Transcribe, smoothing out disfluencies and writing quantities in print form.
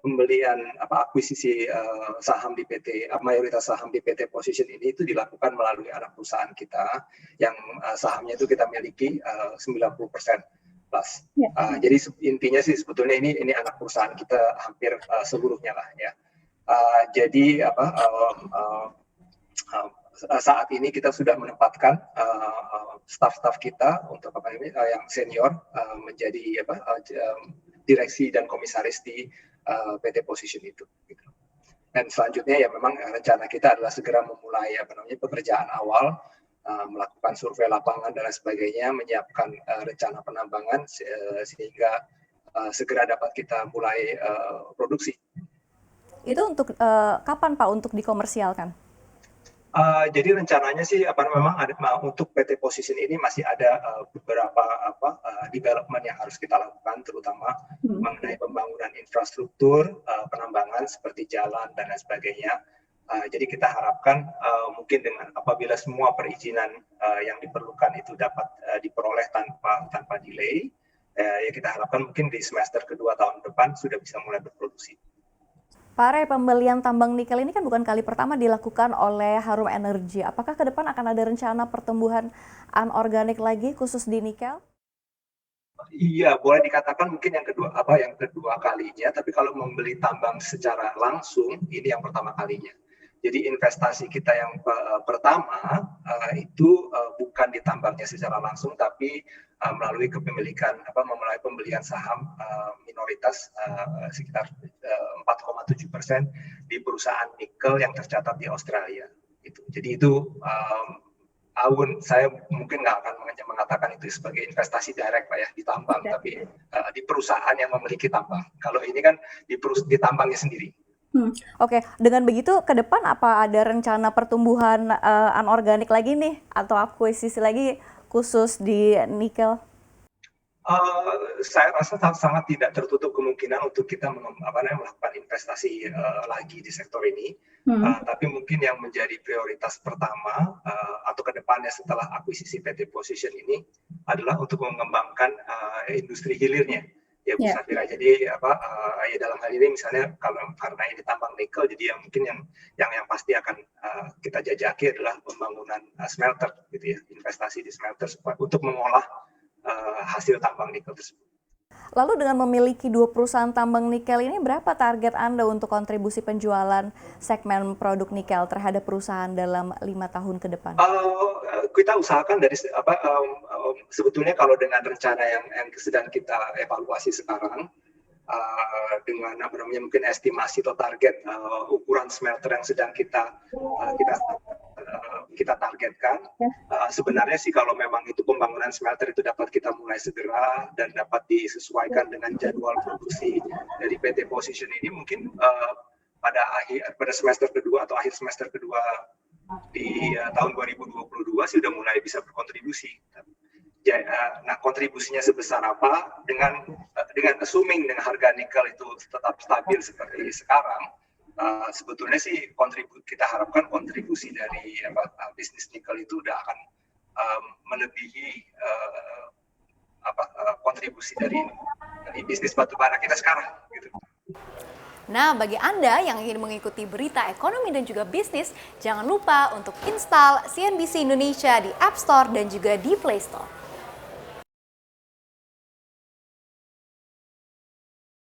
pembelian akuisisi saham di PT mayoritas saham di PT Position ini itu dilakukan melalui anak perusahaan kita yang sahamnya itu kita miliki 90% plus. Jadi intinya sih sebetulnya ini anak perusahaan kita hampir seluruhnya lah ya. Jadi saat ini kita sudah menempatkan staf-staf kita untuk yang senior menjadi direksi dan komisaris di PT Position itu. Gitu. Dan selanjutnya ya memang rencana kita adalah segera memulai pekerjaan awal, melakukan survei lapangan dan lain sebagainya, menyiapkan rencana penambangan sehingga segera dapat kita mulai produksi. Itu untuk kapan Pak untuk dikomersialkan? Jadi rencananya sih memang ada untuk PT Position ini masih ada beberapa development yang harus kita lakukan, terutama mengenai pembangunan infrastruktur penambangan seperti jalan dan lain sebagainya. Jadi kita harapkan mungkin dengan apabila semua perizinan yang diperlukan itu dapat diperoleh tanpa delay, ya kita harapkan mungkin di semester kedua tahun depan sudah bisa mulai berproduksi. Pak Ray, pembelian tambang nikel ini kan bukan kali pertama dilakukan oleh Harum Energy. Apakah ke depan akan ada rencana pertumbuhan anorganik lagi khusus di nikel? Iya, boleh dikatakan mungkin yang kedua kalinya, tapi kalau membeli tambang secara langsung ini yang pertama kalinya. Jadi investasi kita yang pertama itu bukan di tambangnya secara langsung, tapi melalui kepemilikan memulai pembelian saham minoritas sekitar 4,7% di perusahaan nikel yang tercatat di Australia. Jadi itu saya mungkin nggak akan mengatakan itu sebagai investasi direct Pak ya di tambang, tapi di perusahaan yang memiliki tambang. Kalau ini kan di tambangnya sendiri. Oke, dengan begitu ke depan apa ada rencana pertumbuhan anorganik lagi nih atau akuisisi lagi khusus di nikel? Saya rasa sangat tidak tertutup kemungkinan untuk kita melakukan investasi lagi di sektor ini. Tapi mungkin yang menjadi prioritas pertama atau kedepannya setelah akuisisi PT Position ini adalah untuk mengembangkan industri hilirnya. Ya Bu Safira, jadi ya dalam hal ini misalnya karena ini tambang nikel, jadi yang pasti akan kita jajaki adalah pembangunan smelter gitu ya, investasi di smelter untuk mengolah hasil tambang nikel tersebut. Lalu dengan memiliki 2 perusahaan tambang nikel ini, berapa target Anda untuk kontribusi penjualan segmen produk nikel terhadap perusahaan dalam 5 tahun ke depan? Kita usahakan dari sebetulnya kalau dengan rencana yang sedang kita evaluasi sekarang, dengan mungkin estimasi atau target ukuran smelter yang sedang kita targetkan, sebenarnya sih kalau memang itu pembangunan smelter itu dapat kita mulai segera dan dapat disesuaikan dengan jadwal produksi dari PT Position ini, mungkin pada semester kedua atau akhir semester kedua di tahun 2022 sih sudah mulai bisa berkontribusi. Nah, kontribusinya sebesar apa dengan assuming dengan harga nikel itu tetap stabil seperti sekarang, sebetulnya sih kita harapkan kontribusi dari bisnis nikel itu udah akan melebihi kontribusi dari bisnis batubara kita sekarang gitu. Nah, bagi Anda yang ingin mengikuti berita ekonomi dan juga bisnis, jangan lupa untuk install CNBC Indonesia di App Store dan juga di Play Store.